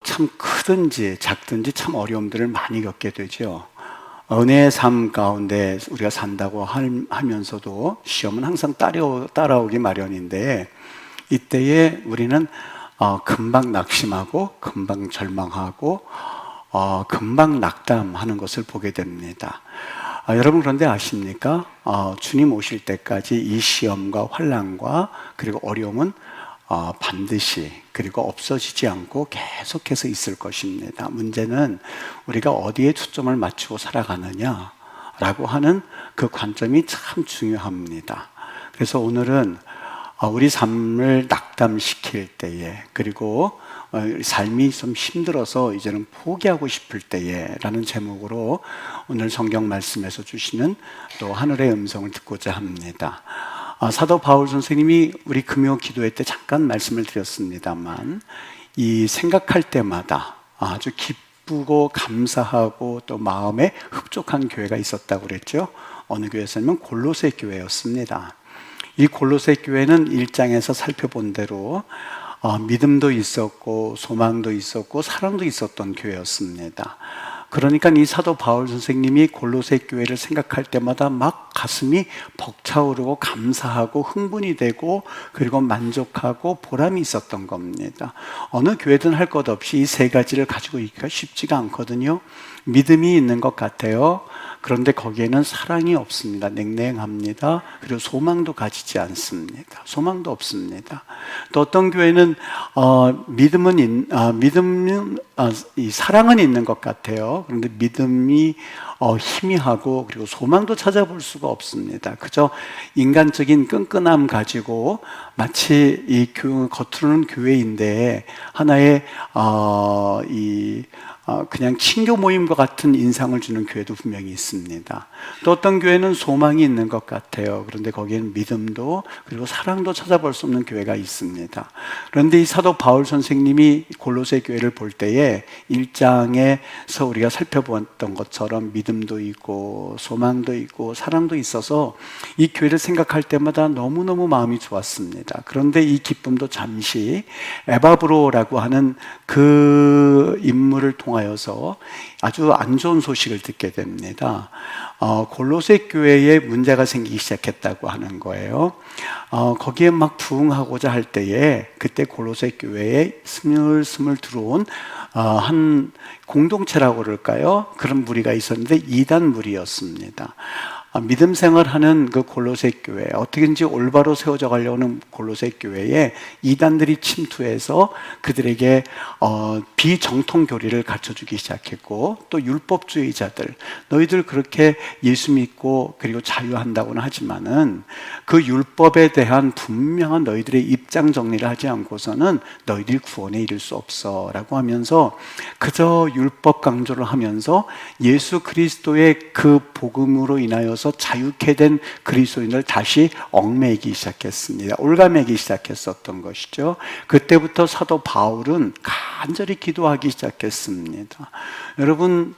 참 크든지 작든지 참 어려움들을 많이 겪게 되죠. 은혜의 삶 가운데 우리가 산다고 하면서도 시험은 항상 따라오기 마련인데, 이때에 우리는 금방 낙심하고 금방 절망하고 금방 낙담하는 것을 보게 됩니다. 여러분, 그런데 아십니까? 주님 오실 때까지 이 시험과 환난과 그리고 어려움은 반드시 그리고 없어지지 않고 계속해서 있을 것입니다. 문제는 우리가 어디에 초점을 맞추고 살아가느냐라고 하는 그 관점이 참 중요합니다. 그래서 오늘은 우리 삶을 낙담시킬 때에, 그리고 삶이 좀 힘들어서 이제는 포기하고 싶을 때에 라는 제목으로 오늘 성경 말씀에서 주시는 또 하늘의 음성을 듣고자 합니다. 사도 바울 선생님이 우리 금요 기도회 때 잠깐 말씀을 드렸습니다만, 이 생각할 때마다 아주 기쁘고 감사하고 또 마음에 흡족한 교회가 있었다고 그랬죠. 어느 교회였냐면 골로새 교회였습니다. 이 골로새 교회는 1장에서 살펴본 대로 믿음도 있었고 소망도 있었고 사랑도 있었던 교회였습니다. 그러니까 이 사도 바울 선생님이 골로새 교회를 생각할 때마다 막 가슴이 벅차오르고 감사하고 흥분이 되고 그리고 만족하고 보람이 있었던 겁니다. 어느 교회든 할 것 없이 이 세 가지를 가지고 있기가 쉽지가 않거든요. 믿음이 있는 것 같아요. 그런데 거기에는 사랑이 없습니다. 냉랭합니다. 그리고 소망도 가지지 않습니다. 소망도 없습니다. 또 어떤 교회는 이 사랑은 있는 것 같아요. 그런데 믿음이 희미하고 그리고 소망도 찾아볼 수가 없습니다. 그저 인간적인 끈끈함 가지고 마치 이 겉으로는 교회인데 하나의 그냥 친교 모임과 같은 인상을 주는 교회도 분명히 있습니다. 또 어떤 교회는 소망이 있는 것 같아요. 그런데 거기에는 믿음도 그리고 사랑도 찾아볼 수 없는 교회가 있습니다. 그런데 이 사도 바울 선생님이 골로새 교회를 볼 때에 1장에서 우리가 살펴보았던 것처럼 믿음도 있고 소망도 있고 사랑도 있어서 이 교회를 생각할 때마다 너무너무 마음이 좋았습니다. 그런데 이 기쁨도 잠시 에바브로라고 하는 그 인물을 통하여서 아주 안 좋은 소식을 듣게 됩니다. 골로새 교회에 문제가 생기기 시작했다고 하는 거예요. 거기에 막 부응하고자 할 때에 그때 골로새 교회에 스물스물 들어온 한 공동체라고 그럴까요? 그런 무리가 있었는데 이단 무리였습니다. 믿음 생활하는 그 골로새 교회, 어떻게든지 올바로 세워져 가려고 하는 골로새 교회에 이단들이 침투해서 그들에게 비정통 교리를 가르쳐주기 시작했고, 또 율법주의자들, 너희들 그렇게 예수 믿고 그리고 자유한다고는 하지만은 그 율법에 대한 분명한 너희들의 입장 정리를 하지 않고서는 너희들이 구원에 이를 수 없어 라고 하면서 그저 율법 강조를 하면서 예수 그리스도의 그 복음으로 인하여서 자유케 된 그리스도인을 다시 얽매이기 시작했습니다. 올가매기 시작했었던 것이죠. 그때부터 사도 바울은 간절히 기도하기 시작했습니다. 여러분,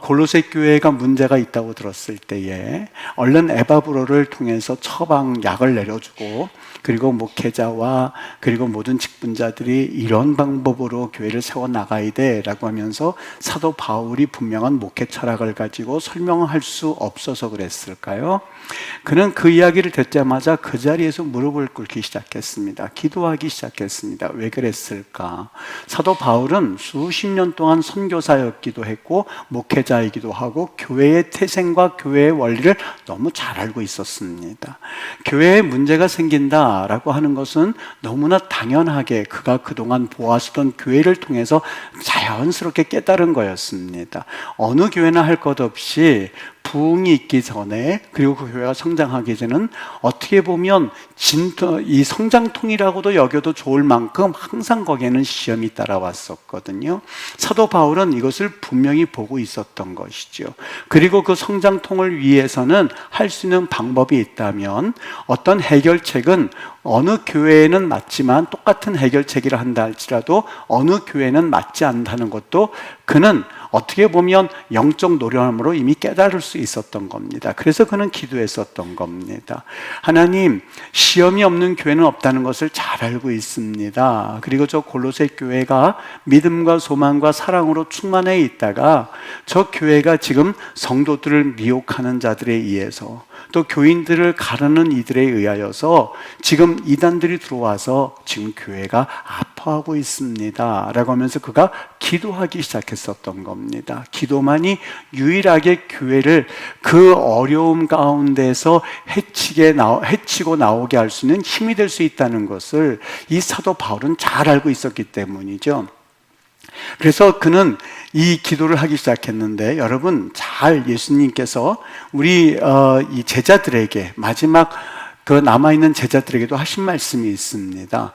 골로새 교회가 문제가 있다고 들었을 때에 얼른 에바브로를 통해서 처방 약을 내려주고, 그리고 목회자와 그리고 모든 직분자들이 이런 방법으로 교회를 세워나가야 돼 라고 하면서 사도 바울이 분명한 목회 철학을 가지고 설명할 수 없어서 그랬을까요? 그는 그 이야기를 듣자마자 그 자리에서 무릎을 꿇기 시작했습니다. 기도하기 시작했습니다. 왜 그랬을까? 사도 바울은 수십 년 동안 선교사였기도 했고 목회자이기도 하고 교회의 태생과 교회의 원리를 너무 잘 알고 있었습니다. 교회에 문제가 생긴다라고 하는 것은 너무나 당연하게 그가 그동안 보았던 교회를 통해서 자연스럽게 깨달은 거였습니다. 어느 교회나 할 것 없이 부흥이 있기 전에, 그리고 그 교회가 성장하기 전에는 어떻게 보면 이 성장통이라고도 여겨도 좋을 만큼 항상 거기에는 시험이 따라왔었거든요. 사도 바울은 이것을 분명히 보고 있었던 것이죠. 그리고 그 성장통을 위해서는 할 수 있는 방법이 있다면 어떤 해결책은 어느 교회에는 맞지만 똑같은 해결책이라 한다 할지라도 어느 교회는 맞지 않다는 것도 그는 어떻게 보면 영적 노련함으로 이미 깨달을 수 있었던 겁니다. 그래서 그는 기도했었던 겁니다. 하나님, 시험이 없는 교회는 없다는 것을 잘 알고 있습니다. 그리고 저 골로새 교회가 믿음과 소망과 사랑으로 충만해 있다가 저 교회가 지금 성도들을 미혹하는 자들에 의해서 또 교인들을 가르는 이들에 의하여서 지금 이단들이 들어와서 지금 교회가 아파하고 있습니다 라고 하면서 그가 기도하기 시작했었던 겁니다. 기도만이 유일하게 교회를 그 어려움 가운데서 해치고 나오게 할 수 있는 힘이 될 수 있다는 것을 이 사도 바울은 잘 알고 있었기 때문이죠. 그래서 그는 이 기도를 하기 시작했는데, 여러분 잘 예수님께서 우리 이 제자들에게 마지막 그 남아있는 제자들에게도 하신 말씀이 있습니다.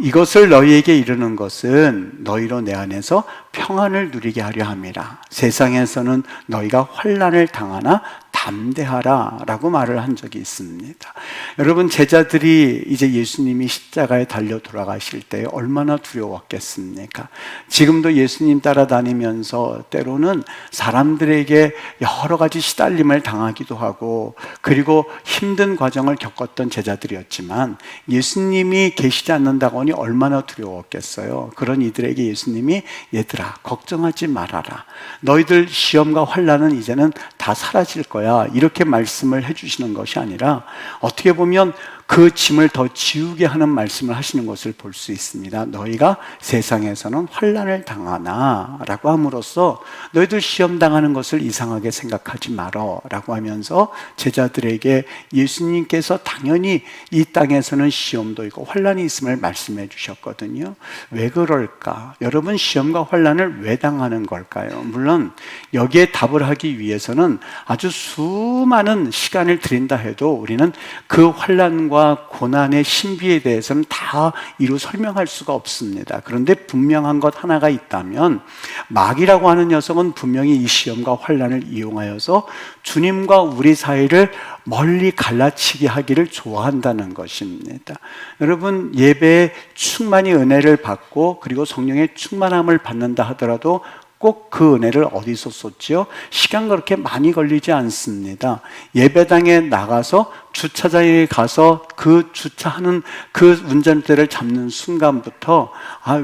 이것을 너희에게 이르는 것은 너희로 내 안에서 평안을 누리게 하려 함이라. 세상에서는 너희가 환난을 당하나 담대하라 라고 말을 한 적이 있습니다. 여러분, 제자들이 이제 예수님이 십자가에 달려 돌아가실 때 얼마나 두려웠겠습니까? 지금도 예수님 따라다니면서 때로는 사람들에게 여러 가지 시달림을 당하기도 하고 그리고 힘든 과정을 겪었던 제자들이었지만 예수님이 계시지 않는다고 하니 얼마나 두려웠겠어요. 그런 이들에게 예수님이 얘들아 걱정하지 말아라. 너희들 시험과 환난은 이제는 다 사라질 거야. 이렇게 말씀을 해주시는 것이 아니라 어떻게 보면 그 짐을 더 지우게 하는 말씀을 하시는 것을 볼 수 있습니다. 너희가 세상에서는 환난을 당하나 라고 함으로써 너희들 시험 당하는 것을 이상하게 생각하지 말어 라고 하면서 제자들에게 예수님께서 당연히 이 땅에서는 시험도 있고 환난이 있음을 말씀해 주셨거든요. 왜 그럴까? 여러분, 시험과 환난을 왜 당하는 걸까요? 물론 여기에 답을 하기 위해서는 아주 수많은 시간을 들인다 해도 우리는 그 환난과 고난의 신비에 대해서는 다 이루 설명할 수가 없습니다. 그런데 분명한 것 하나가 있다면 마귀라고 하는 녀석은 분명히 이 시험과 환난을 이용하여서 주님과 우리 사이를 멀리 갈라치게 하기를 좋아한다는 것입니다. 여러분, 예배에 충만히 은혜를 받고 그리고 성령의 충만함을 받는다 하더라도 꼭 그 은혜를 어디서 쏟지요? 시간 그렇게 많이 걸리지 않습니다. 예배당에 나가서 주차장에 가서 그 주차하는 그 운전대를 잡는 순간부터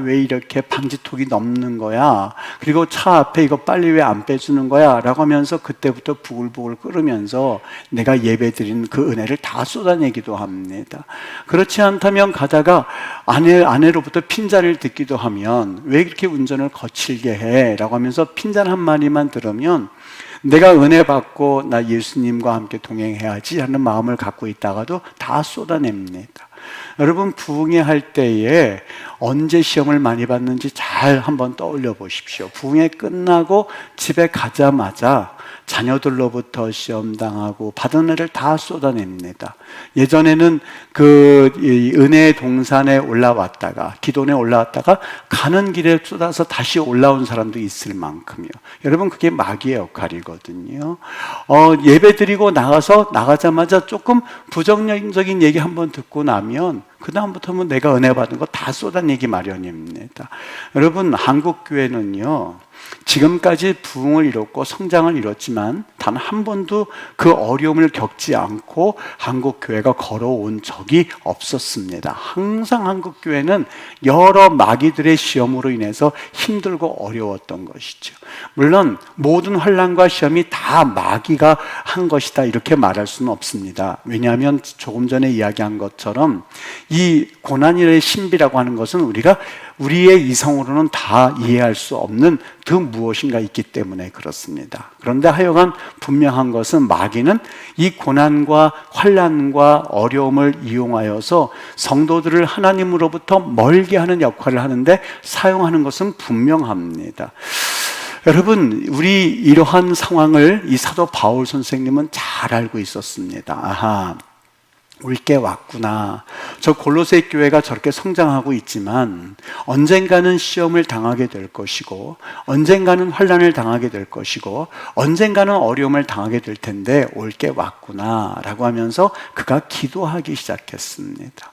왜 이렇게 방지턱이 넘는 거야? 그리고 차 앞에 이거 빨리 왜 안 빼주는 거야? 라고 하면서 그때부터 부글부글 끓으면서 내가 예배드린 그 은혜를 다 쏟아내기도 합니다. 그렇지 않다면 가다가 아내로부터 핀잔을 듣기도 하면 왜 이렇게 운전을 거칠게 해? 라고 하면서 핀잔 한 마디만 들으면 내가 은혜 받고 나 예수님과 함께 동행해야지 하는 마음을 갖고 있다가도 다 쏟아냅니다. 여러분, 부흥회 할 때에 언제 시험을 많이 받는지 잘 한번 떠올려 보십시오. 부흥회 끝나고 집에 가자마자 자녀들로부터 시험당하고 받은 은혜를 다 쏟아냅니다. 예전에는 그 은혜의 동산에 올라왔다가 기도원에 올라왔다가 가는 길에 쏟아서 다시 올라온 사람도 있을 만큼이요. 여러분, 그게 마귀의 역할이거든요. 예배 드리고 나가자마자 조금 부정적인 얘기 한번 듣고 나면 그 다음부터는 내가 은혜 받은 거 다 쏟아내기 마련입니다. 여러분, 한국교회는요 지금까지 부흥을 이뤘고 성장을 이뤘지만 단 한 번도 그 어려움을 겪지 않고 한국교회가 걸어온 적이 없었습니다. 항상 한국교회는 여러 마귀들의 시험으로 인해서 힘들고 어려웠던 것이죠. 물론 모든 환난과 시험이 다 마귀가 한 것이다 이렇게 말할 수는 없습니다. 왜냐하면 조금 전에 이야기한 것처럼 이 고난의 신비라고 하는 것은 우리의 이성으로는 다 이해할 수 없는 그 무엇인가 있기 때문에 그렇습니다. 그런데 하여간 분명한 것은 마귀는 이 고난과 환난과 어려움을 이용하여서 성도들을 하나님으로부터 멀게 하는 역할을 하는데 사용하는 것은 분명합니다. 여러분, 우리 이러한 상황을 이 사도 바울 선생님은 잘 알고 있었습니다. 올 게 왔구나. 저 골로새 교회가 저렇게 성장하고 있지만 언젠가는 시험을 당하게 될 것이고, 언젠가는 환난을 당하게 될 것이고, 언젠가는 어려움을 당하게 될 텐데 올 게 왔구나 라고 하면서 그가 기도하기 시작했습니다.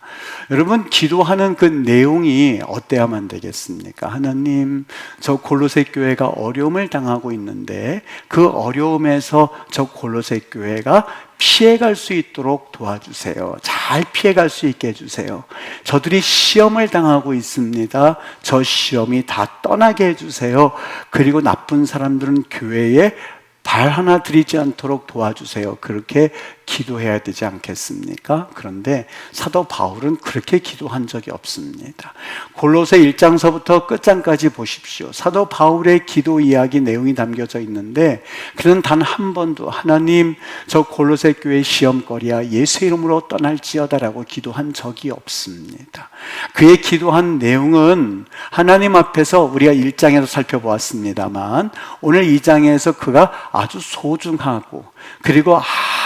여러분, 기도하는 그 내용이 어때야만 되겠습니까? 하나님, 저 골로새 교회가 어려움을 당하고 있는데 그 어려움에서 저 골로새 교회가 피해갈 수 있도록 도와주세요. 잘 피해갈 수 있게 해주세요. 저들이 시험을 당하고 있습니다. 저 시험이 다 떠나게 해주세요. 그리고 나쁜 사람들은 교회에 발 하나 들이지 않도록 도와주세요. 그렇게 기도해야 되지 않겠습니까? 그런데 사도 바울은 그렇게 기도한 적이 없습니다. 골로새 1장서부터 끝장까지 보십시오. 사도 바울의 기도 이야기 내용이 담겨져 있는데 그는 단 한 번도 하나님, 저 골로새 교회 시험거리야 예수 이름으로 떠날지어다라고 기도한 적이 없습니다. 그의 기도한 내용은 하나님 앞에서 우리가 1장에서 살펴보았습니다만 오늘 2장에서 그가 아주 소중하고 그리고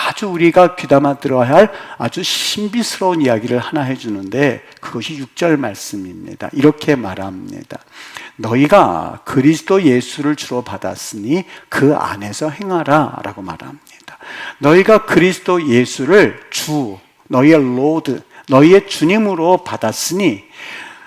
아주 우리가 귀담아 들어야 할 아주 신비스러운 이야기를 하나 해주는데 그것이 6절 말씀입니다. 이렇게 말합니다. 너희가 그리스도 예수를 주로 받았으니 그 안에서 행하라 라고 말합니다. 너희가 그리스도 예수를 주, 너희의 로드, 너희의 주님으로 받았으니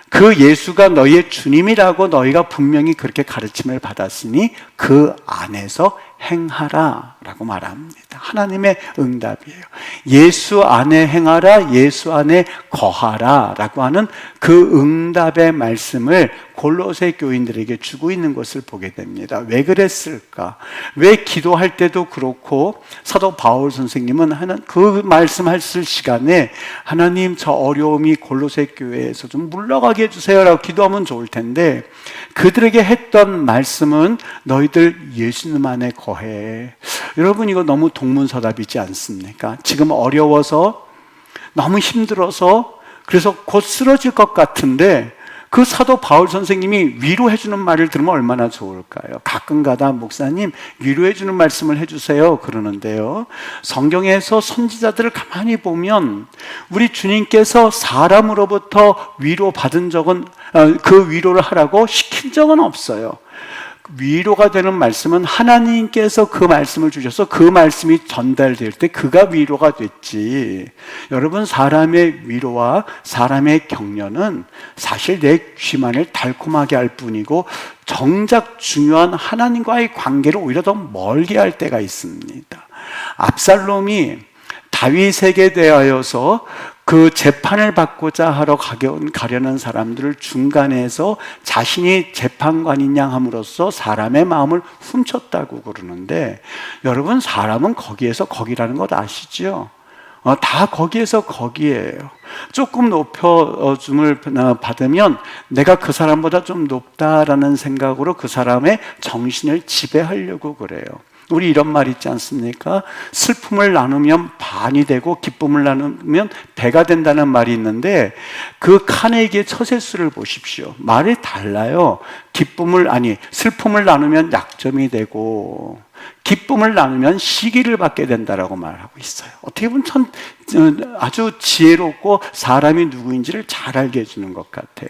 그 예수가 너희의 주님이라고 너희가 분명히 그렇게 가르침을 받았으니 그 안에서 행하라 라고 말합니다. 하나님의 응답이에요. 예수 안에 행하라, 예수 안에 거하라 라고 하는 그 응답의 말씀을 골로새 교인들에게 주고 있는 것을 보게 됩니다. 왜 그랬을까? 왜 기도할 때도 그렇고 사도 바울 선생님은 그 말씀하실 시간에 하나님, 저 어려움이 골로새 교회에서 좀 물러가게 해주세요 라고 기도하면 좋을 텐데 그들에게 했던 말씀은 너희들 예수님 안에 거해. 여러분, 이거 너무 동문서답이지 않습니까? 지금 어려워서 너무 힘들어서 그래서 곧 쓰러질 것 같은데 그 사도 바울 선생님이 위로해주는 말을 들으면 얼마나 좋을까요? 가끔가다 목사님 위로해주는 말씀을 해주세요 그러는데요, 성경에서 선지자들을 가만히 보면 우리 주님께서 사람으로부터 위로받은 적은 그 위로를 하라고 시킨 적은 없어요. 위로가 되는 말씀은 하나님께서 그 말씀을 주셔서 그 말씀이 전달될 때 그가 위로가 됐지. 여러분, 사람의 위로와 사람의 격려는 사실 내 귀만을 달콤하게 할 뿐이고 정작 중요한 하나님과의 관계를 오히려 더 멀게 할 때가 있습니다. 압살롬이 다윗에게 대하여서 그 재판을 받고자 하러 가려는 사람들을 중간에서 자신이 재판관인 양 함으로써 사람의 마음을 훔쳤다고 그러는데, 여러분, 사람은 거기에서 거기라는 것 아시죠? 다 거기에서 거기예요. 조금 높여줌을 받으면 내가 그 사람보다 좀 높다라는 생각으로 그 사람의 정신을 지배하려고 그래요. 우리 이런 말 있지 않습니까? 슬픔을 나누면 반이 되고 기쁨을 나누면 배가 된다는 말이 있는데 그 카네기의 처세술을 보십시오. 말이 달라요. 슬픔을 나누면 약점이 되고 기쁨을 나누면 시기를 받게 된다라고 말하고 있어요. 어떻게 보면 아주 지혜롭고 사람이 누구인지를 잘 알게 해주는 것 같아요.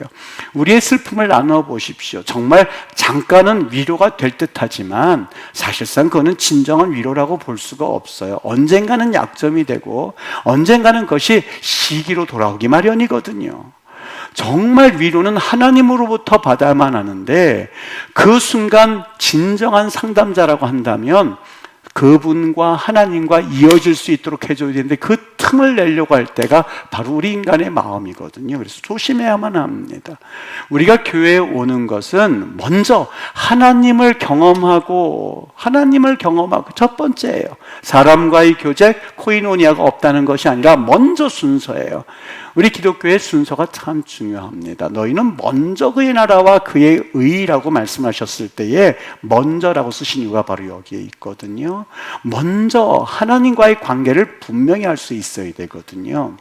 우리의 슬픔을 나눠 보십시오. 정말 잠깐은 위로가 될 듯하지만 사실상 그거는 진정한 위로라고 볼 수가 없어요. 언젠가는 약점이 되고 언젠가는 그것이 시기로 돌아오기 마련이거든요. 정말 위로는 하나님으로부터 받아야만 하는데 그 순간 진정한 상담자라고 한다면 그분과 하나님과 이어질 수 있도록 해줘야 되는데 그 틈을 내려고 할 때가 바로 우리 인간의 마음이거든요. 그래서 조심해야만 합니다. 우리가 교회에 오는 것은 먼저 하나님을 경험하고 첫 번째예요. 사람과의 교제, 코이노니아가 없다는 것이 아니라 먼저 순서예요. 우리 기독교의 순서가 참 중요합니다. 너희는 먼저 그의 나라와 그의 의라고 말씀하셨을 때에 먼저라고 쓰신 이유가 바로 여기에 있거든요. 먼저 하나님과의 관계를 분명히 할 수 있어야 되거든요.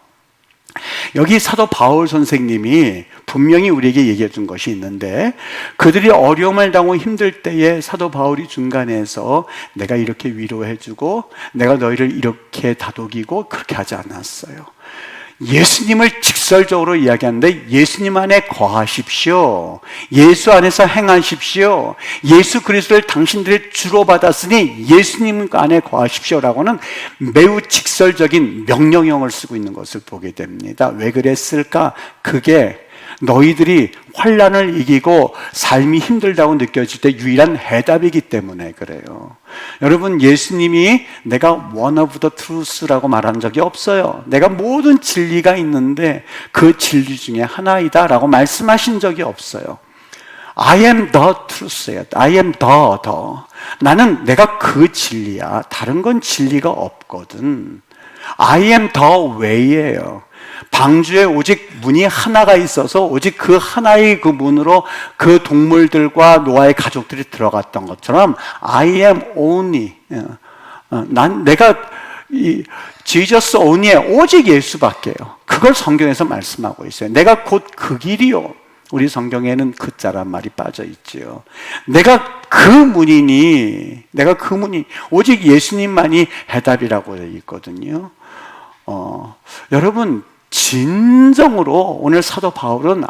여기 사도 바울 선생님이 분명히 우리에게 얘기해 준 것이 있는데, 그들이 어려움을 당하고 힘들 때에 사도 바울이 중간에서 내가 이렇게 위로해 주고 내가 너희를 이렇게 다독이고 그렇게 하지 않았어요. 예수님을 직설적으로 이야기하는데, 예수님 안에 거하십시오, 예수 안에서 행하십시오, 예수 그리스도를 당신들의 주로 받았으니 예수님 안에 거하십시오라고는 매우 직설적인 명령형을 쓰고 있는 것을 보게 됩니다. 왜 그랬을까? 그게 너희들이 환난을 이기고 삶이 힘들다고 느껴질 때 유일한 해답이기 때문에 그래요. 여러분, 예수님이 내가 one of the truth라고 말한 적이 없어요. 내가 모든 진리가 있는데 그 진리 중에 하나이다 라고 말씀하신 적이 없어요. I am the truth예요. I am the. 나는 내가 그 진리야. 다른 건 진리가 없거든. I am the way예요. 방주에 오직 문이 하나가 있어서 오직 그 하나의 그 문으로 그 동물들과 노아의 가족들이 들어갔던 것처럼 I am only, 내가 Jesus only에 오직 예수밖에요. 그걸 성경에서 말씀하고 있어요. 내가 곧 그 길이요. 우리 성경에는 그 자란 말이 빠져 있지요. 내가 그 문이니, 오직 예수님만이 해답이라고 되어 있거든요. 여러분, 진정으로 오늘 사도 바울은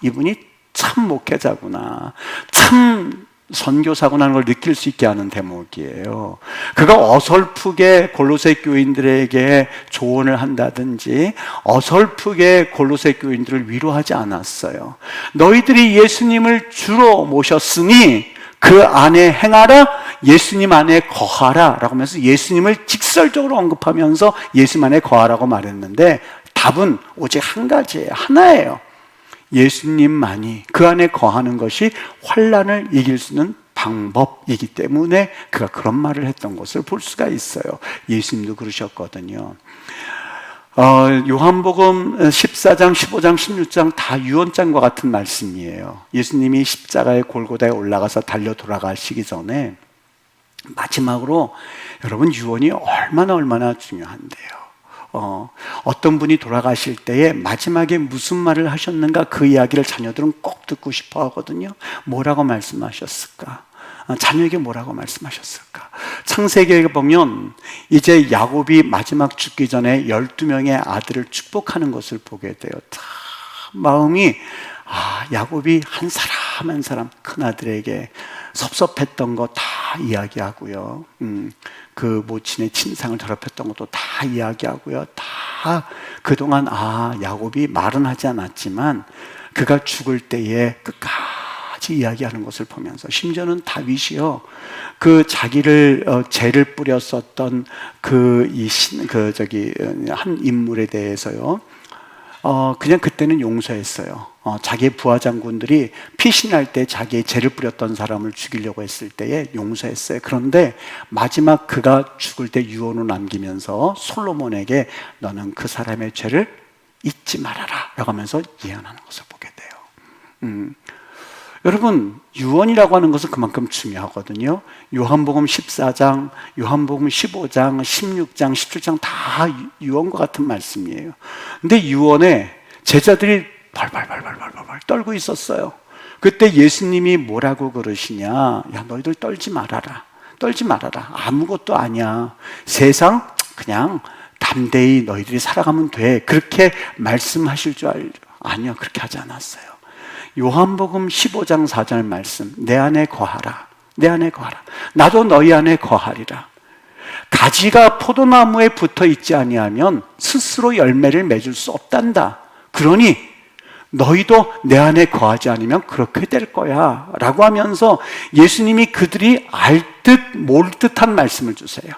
이분이 참 목회자구나, 참 선교사구나 하는 걸 느낄 수 있게 하는 대목이에요. 그가 어설프게 골로새 교인들에게 조언을 한다든지 어설프게 골로새 교인들을 위로하지 않았어요. 너희들이 예수님을 주로 모셨으니 그 안에 행하라, 예수님 안에 거하라 라고 하면서 예수님을 직설적으로 언급하면서 예수님 안에 거하라고 말했는데, 답은 오직 한 가지예요. 하나예요. 예수님만이 그 안에 거하는 것이 환난을 이길 수 있는 방법이기 때문에 그가 그런 말을 했던 것을 볼 수가 있어요. 예수님도 그러셨거든요. 요한복음 14장, 15장, 16장 다 유언장과 같은 말씀이에요. 예수님이 십자가의 골고다에 올라가서 달려 돌아가시기 전에 마지막으로, 여러분, 유언이 얼마나 중요한데요. 어떤 분이 돌아가실 때에 마지막에 무슨 말을 하셨는가, 그 이야기를 자녀들은 꼭 듣고 싶어 하거든요. 뭐라고 말씀하셨을까? 자녀에게 뭐라고 말씀하셨을까? 창세기에 보면 이제 야곱이 마지막 죽기 전에 12명의 아들을 축복하는 것을 보게 돼요. 참 마음이, 야곱이 한 사람 한 사람 큰아들에게 섭섭했던 거 다 이야기하고요. 그 모친의 친상을 더럽혔던 것도 다 이야기하고요. 다 그동안 야곱이 말은 하지 않았지만 그가 죽을 때에 끝까지 이야기하는 것을 보면서, 심지어는 다윗이요, 그 자기를 죄를 뿌렸었던 한 인물에 대해서요, 그냥 그때는 용서했어요. 자기의 부하 장군들이 피신할 때 자기의 죄를 뿌렸던 사람을 죽이려고 했을 때에 용서했어요. 그런데 마지막 그가 죽을 때 유언을 남기면서 솔로몬에게 너는 그 사람의 죄를 잊지 말아라 라고 하면서 예언하는 것을 보게 돼요. 여러분, 유언이라고 하는 것은 그만큼 중요하거든요. 요한복음 14장, 요한복음 15장, 16장, 17장 다 유언과 같은 말씀이에요. 근데 유언에 제자들이 발발발발발발 떨고 있었어요. 그때 예수님이 뭐라고 그러시냐? 야, 너희들 떨지 말아라. 아무것도 아니야. 세상 그냥 담대히 너희들이 살아가면 돼. 그렇게 말씀하실 줄 알죠? 아니요, 그렇게 하지 않았어요. 요한복음 15장 4절 말씀, 내 안에 거하라. 나도 너희 안에 거하리라. 가지가 포도나무에 붙어 있지 아니하면 스스로 열매를 맺을 수 없단다. 그러니 너희도 내 안에 거하지 않으면 그렇게 될 거야 라고 하면서 예수님이 그들이 알 듯 모를 듯한 말씀을 주세요.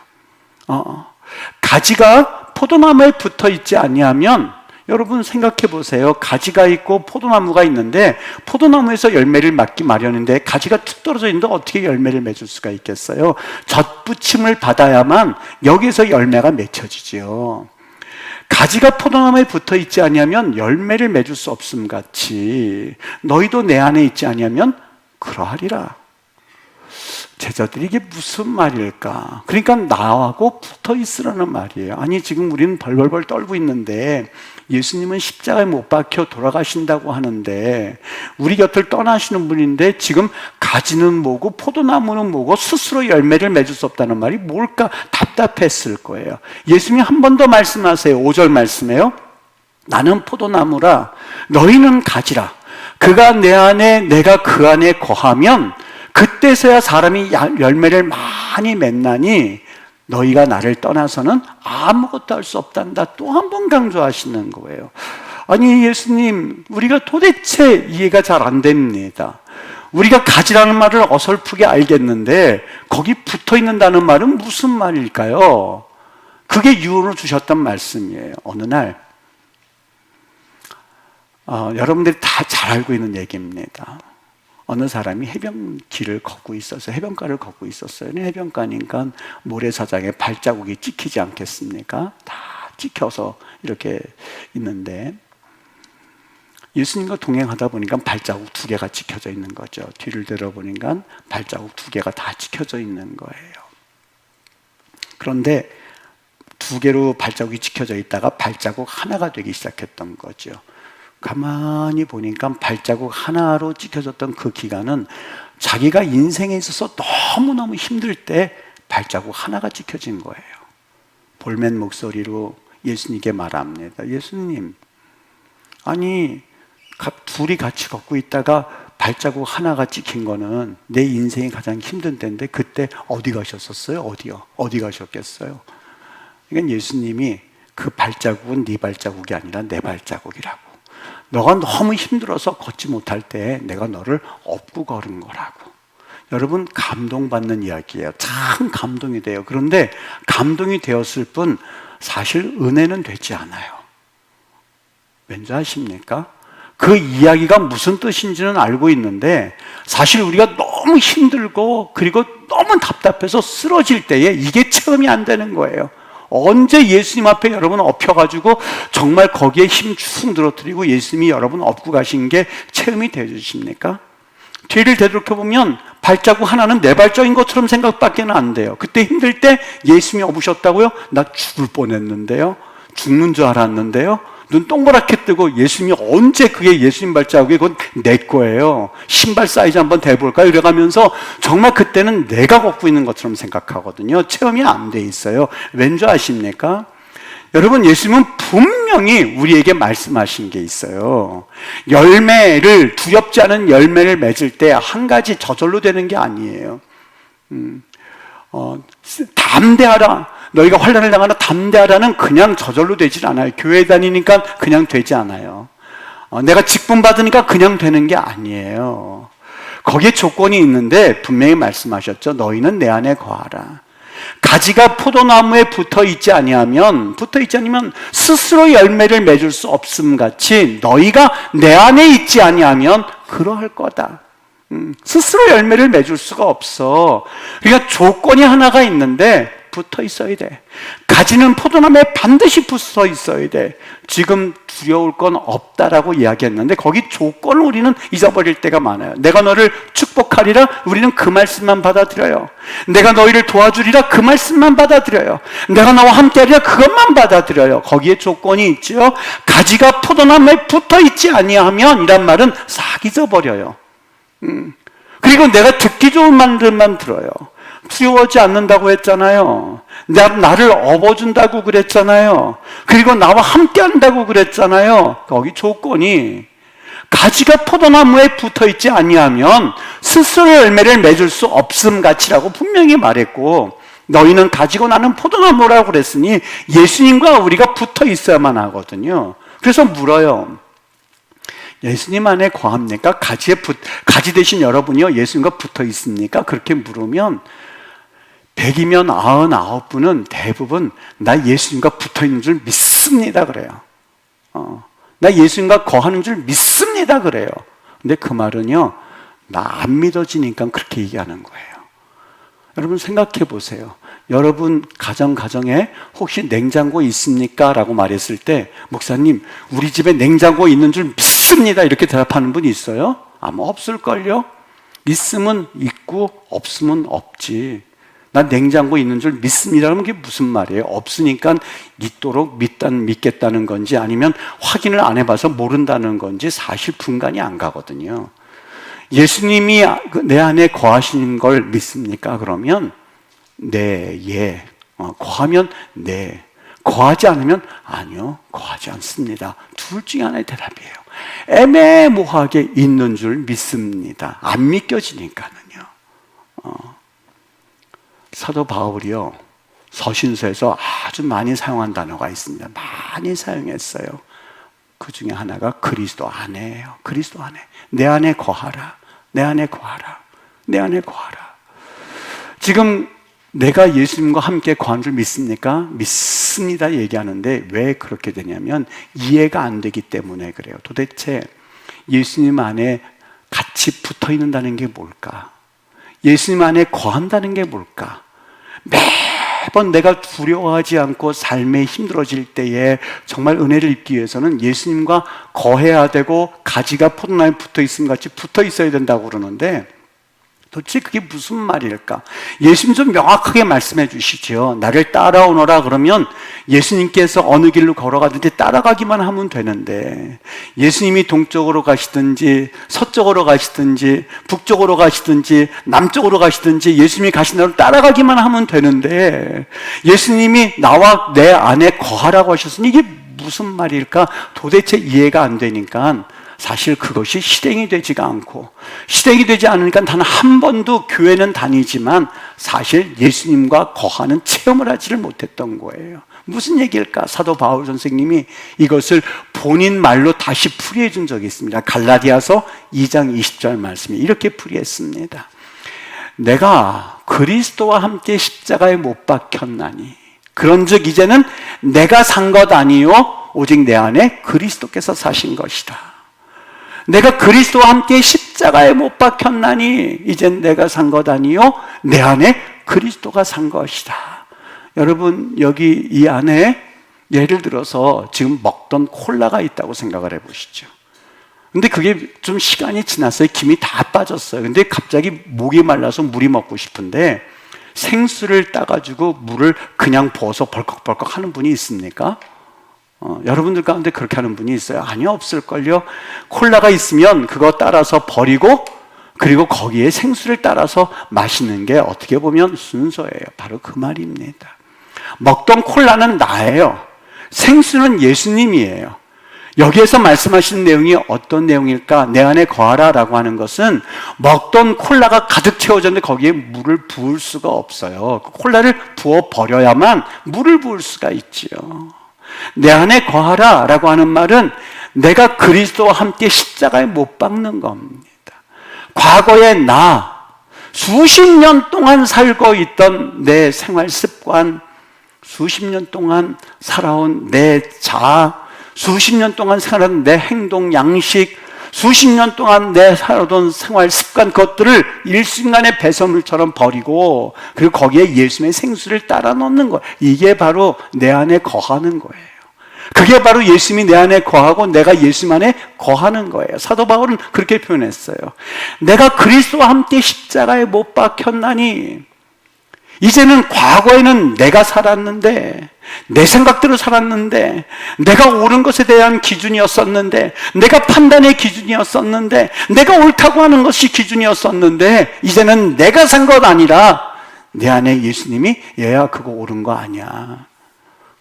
가지가 포도나무에 붙어 있지 아니하면, 여러분 생각해 보세요. 가지가 있고 포도나무가 있는데 포도나무에서 열매를 맺기 마련인데 가지가 툭 떨어져 있는데 어떻게 열매를 맺을 수가 있겠어요? 젖붙임을 받아야만 여기서 열매가 맺혀지지요. 가지가 포도나무에 붙어 있지 아니하면 열매를 맺을 수 없음 같이 너희도 내 안에 있지 아니하면 그러하리라. 제자들이 이게 무슨 말일까? 그러니까 나하고 붙어 있으라는 말이에요. 아니, 지금 우리는 벌벌벌 떨고 있는데 예수님은 십자가에 못 박혀 돌아가신다고 하는데 우리 곁을 떠나시는 분인데 지금 가지는 뭐고 포도나무는 뭐고 스스로 열매를 맺을 수 없다는 말이 뭘까? 답답했을 거예요. 예수님이 한 번 더 말씀하세요. 5절 말씀에요. 나는 포도나무라 너희는 가지라. 그가 내 안에 내가 그 안에 거하면 그때서야 사람이 열매를 많이 맺나니 너희가 나를 떠나서는 아무것도 할 수 없단다. 또 한 번 강조하시는 거예요. 아니, 예수님, 우리가 도대체 이해가 잘 안 됩니다. 우리가 가지라는 말을 어설프게 알겠는데 거기 붙어 있는다는 말은 무슨 말일까요? 그게 유언을 주셨단 말씀이에요. 어느 날 여러분들이 다 잘 알고 있는 얘기입니다. 어느 사람이 해변길을 걷고 있었어요. 해변가를 걷고 있었어요. 해변가니까 모래사장에 발자국이 찍히지 않겠습니까? 다 찍혀서 이렇게 있는데 예수님과 동행하다 보니까 발자국 2개가 찍혀져 있는 거죠. 뒤를 들어보니까 발자국 2개가 다 찍혀져 있는 거예요. 그런데 2개로 발자국이 찍혀져 있다가 발자국 하나가 되기 시작했던 거죠. 가만히 보니까 발자국 하나로 찍혀졌던 그 기간은 자기가 인생에 있어서 너무너무 힘들 때 발자국 하나가 찍혀진 거예요. 볼멘 목소리로 예수님께 말합니다. 예수님, 아니 둘이 같이 걷고 있다가 발자국 하나가 찍힌 거는 내 인생이 가장 힘든 때인데 그때 어디 가셨었어요? 어디요? 어디 가셨겠어요? 그러니까 예수님이 그 발자국은 네 발자국이 아니라 내 발자국이라고. 너가 너무 힘들어서 걷지 못할 때 내가 너를 업고 걸은 거라고. 여러분, 감동받는 이야기예요. 참 감동이 돼요. 그런데 감동이 되었을 뿐 사실 은혜는 되지 않아요. 왠지 아십니까? 그 이야기가 무슨 뜻인지는 알고 있는데 사실 우리가 너무 힘들고 그리고 너무 답답해서 쓰러질 때에 이게 체험이 안 되는 거예요. 언제 예수님 앞에 여러분 엎혀가지고 정말 거기에 힘 축 늘어뜨리고 예수님이 여러분 업고 가신 게 체험이 되어주십니까? 뒤를 되돌아보면 발자국 하나는 내 발자국인 것처럼 생각밖에 안 돼요. 그때 힘들 때 예수님이 업으셨다고요? 나 죽을 뻔했는데요. 죽는 줄 알았는데요. 눈 동그랗게 뜨고 예수님이 언제 그게 예수님 발자국이 그건 내 거예요. 신발 사이즈 한번 대볼까요? 이래가면서 정말 그때는 내가 걷고 있는 것처럼 생각하거든요. 체험이 안 돼 있어요. 왠지 아십니까? 여러분, 예수님은 분명히 우리에게 말씀하신 게 있어요. 열매를, 두렵지 않은 열매를 맺을 때 한 가지 저절로 되는 게 아니에요. 담대하라. 너희가 환난을 당하라 담대하라는 그냥 저절로 되질 않아요. 교회 다니니까 그냥 되지 않아요. 내가 직분 받으니까 그냥 되는 게 아니에요. 거기에 조건이 있는데 분명히 말씀하셨죠. 너희는 내 안에 거하라. 가지가 포도나무에 붙어 있지 아니하면 스스로 열매를 맺을 수 없음 같이 너희가 내 안에 있지 아니하면 그러할 거다. 스스로 열매를 맺을 수가 없어. 그러니까 조건이 하나가 있는데 붙어 있어야 돼. 가지는 포도나무에 반드시 붙어 있어야 돼. 지금 두려울 건 없다라고 이야기했는데 거기 조건을 우리는 잊어버릴 때가 많아요. 내가 너를 축복하리라, 우리는 그 말씀만 받아들여요. 내가 너희를 도와주리라, 그 말씀만 받아들여요. 내가 너와 함께하리라, 그것만 받아들여요. 거기에 조건이 있죠. 가지가 포도나무에 붙어 있지 아니하면 이란 말은 싹 잊어버려요. 그리고 내가 듣기 좋은 말들만 들어요. 두려워하지 않는다고 했잖아요. 나를 업어준다고 그랬잖아요. 그리고 나와 함께 한다고 그랬잖아요. 거기 조건이 가지가 포도나무에 붙어있지 아니하면 스스로 열매를 맺을 수 없음 같이라고 분명히 말했고, 너희는 가지고 나는 포도나무라고 그랬으니 예수님과 우리가 붙어 있어야만 하거든요. 그래서 물어요. 예수님 안에 거합니까? 가지 대신 여러분이요 예수님과 붙어 있습니까? 그렇게 물으면 100이면 99분은 대부분 나 예수님과 붙어 있는 줄 믿습니다 그래요. 나 예수님과 거하는 줄 믿습니다 그래요. 근데 그 말은요, 나 안 믿어지니까 그렇게 얘기하는 거예요. 여러분 생각해 보세요. 여러분 가정에 혹시 냉장고 있습니까? 라고 말했을 때 목사님 우리 집에 냉장고 있는 줄 믿습니다 이렇게 대답하는 분이 있어요? 아마 없을걸요? 있으면 있고 없으면 없지. 난 냉장고에 있는 줄 믿습니다라는 게 무슨 말이에요? 없으니까 있도록 믿겠다는 건지 아니면 확인을 안 해봐서 모른다는 건지 사실 분간이 안 가거든요. 예수님이 내 안에 거하시는 걸 믿습니까? 그러면 네, 예. 거하면 네. 거하지 않으면 아니요, 거하지 않습니다. 둘 중에 하나의 대답이에요. 애매모호하게 있는 줄 믿습니다. 안 믿겨지니까는요. 사도 바울이요, 서신서에서 아주 많이 사용한 단어가 있습니다. 많이 사용했어요. 그 중에 하나가 그리스도 안에예요. 그리스도 안에. 내 안에 거하라. 내 안에 거하라. 내 안에 거하라. 지금 내가 예수님과 함께 거한 줄 믿습니까? 믿습니다 얘기하는데 왜 그렇게 되냐면 이해가 안 되기 때문에 그래요. 도대체 예수님 안에 같이 붙어 있는다는 게 뭘까? 예수님 안에 거한다는 게 뭘까? 매번 내가 두려워하지 않고 삶에 힘들어질 때에 정말 은혜를 입기 위해서는 예수님과 거해야 되고 가지가 포도나무에 붙어 있음 같이 붙어 있어야 된다고 그러는데 도대체 그게 무슨 말일까? 예수님 좀 명확하게 말씀해 주시죠. 나를 따라오너라 그러면 예수님께서 어느 길로 걸어가든지 따라가기만 하면 되는데 예수님이 동쪽으로 가시든지 서쪽으로 가시든지 북쪽으로 가시든지 남쪽으로 가시든지 예수님이 가신 대로 따라가기만 하면 되는데 예수님이 나와 내 안에 거하라고 하셨으니 이게 무슨 말일까? 도대체 이해가 안 되니까 사실 그것이 실행이 되지가 않고 실행이 되지 않으니까 단 한 번도 교회는 다니지만 사실 예수님과 거하는 체험을 하지를 못했던 거예요. 무슨 얘기일까? 사도 바울 선생님이 이것을 본인 말로 다시 풀이해 준 적이 있습니다. 갈라디아서 2장 20절 말씀이 이렇게 풀이했습니다. 내가 그리스도와 함께 십자가에 못 박혔나니 그런즉 이제는 내가 산 것 아니요 오직 내 안에 그리스도께서 사신 것이다. 내가 그리스도와 함께 십자가에 못 박혔나니 이젠 내가 산 것 아니요 내 안에 그리스도가 산 것이다. 여러분 여기 이 안에 예를 들어서 지금 먹던 콜라가 있다고 생각을 해보시죠. 근데 그게 좀 시간이 지났어요. 김이 다 빠졌어요. 근데 갑자기 목이 말라서 물이 먹고 싶은데 생수를 따가지고 물을 그냥 부어서 벌컥벌컥 하는 분이 있습니까? 여러분들 가운데 그렇게 하는 분이 있어요? 아니요, 없을걸요. 콜라가 있으면 그거 따라서 버리고 그리고 거기에 생수를 따라서 마시는 게 어떻게 보면 순서예요. 바로 그 말입니다. 먹던 콜라는 나예요. 생수는 예수님이에요. 여기에서 말씀하신 내용이 어떤 내용일까? 내 안에 거하라 라고 하는 것은 먹던 콜라가 가득 채워졌는데 거기에 물을 부을 수가 없어요. 콜라를 부어버려야만 물을 부을 수가 있지요. 내 안에 거하라 라고 하는 말은 내가 그리스도와 함께 십자가에 못 박는 겁니다. 과거에 나 수십 년 동안 살고 있던 내 생활 습관, 수십 년 동안 살아온 내 자아, 수십 년 동안 살아온 내 행동 양식, 수십 년 동안 내 살아온 생활 습관 것들을 일순간에 배설물처럼 버리고 그리고 거기에 예수님의 생수를 따라 넣는 거예요. 이게 바로 내 안에 거하는 거예요. 그게 바로 예수님이 내 안에 거하고 내가 예수님 안에 거하는 거예요. 사도 바울은 그렇게 표현했어요. 내가 그리스도와 함께 십자가에 못 박혔나니 이제는 과거에는 내가 살았는데 내 생각대로 살았는데 내가 옳은 것에 대한 기준이었었는데 내가 판단의 기준이었었는데 내가 옳다고 하는 것이 기준이었었는데 이제는 내가 산 것 아니라 내 안에 예수님이 얘야 그거 옳은 거 아니야.